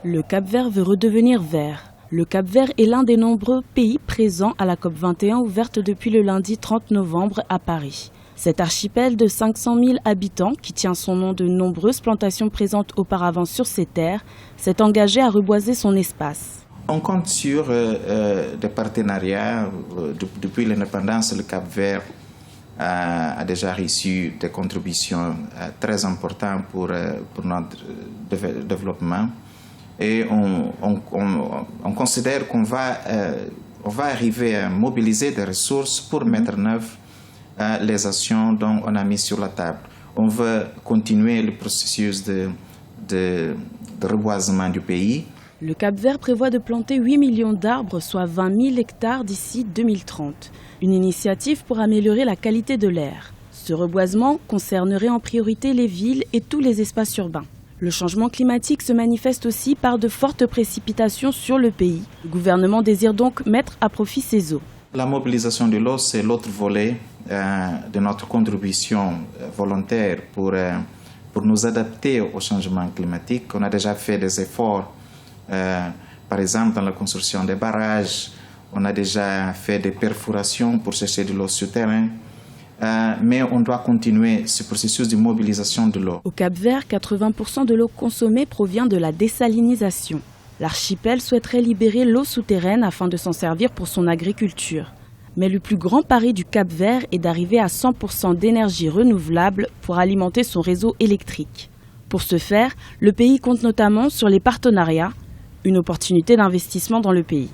Le Cap-Vert veut redevenir vert. Le Cap-Vert est l'un des nombreux pays présents à la COP21 ouverte depuis le lundi 30 novembre à Paris. Cet archipel de 500 000 habitants, qui tient son nom de nombreuses plantations présentes auparavant sur ses terres, s'est engagé à reboiser son espace. On compte sur des partenariats. Depuis l'indépendance, le Cap-Vert a déjà reçu des contributions très importantes pour notre développement. Et on considère qu'on va arriver à mobiliser des ressources pour mettre en œuvre les actions dont on a mis sur la table. On veut continuer le processus de reboisement du pays. Le Cap-Vert prévoit de planter 8 millions d'arbres, soit 20 000 hectares d'ici 2030. Une initiative pour améliorer la qualité de l'air. Ce reboisement concernerait en priorité les villes et tous les espaces urbains. Le changement climatique se manifeste aussi par de fortes précipitations sur le pays. Le gouvernement désire donc mettre à profit ces eaux. La mobilisation de l'eau, c'est l'autre volet de notre contribution volontaire pour nous adapter au changement climatique. On a déjà fait des efforts, par exemple dans la construction des barrages. On a déjà fait des perforations pour chercher de l'eau souterraine. Mais on doit continuer ce processus de mobilisation de l'eau. Au Cap-Vert, 80% de l'eau consommée provient de la désalinisation. L'archipel souhaiterait libérer l'eau souterraine afin de s'en servir pour son agriculture. Mais le plus grand pari du Cap-Vert est d'arriver à 100% d'énergie renouvelable pour alimenter son réseau électrique. Pour ce faire, le pays compte notamment sur les partenariats, une opportunité d'investissement dans le pays.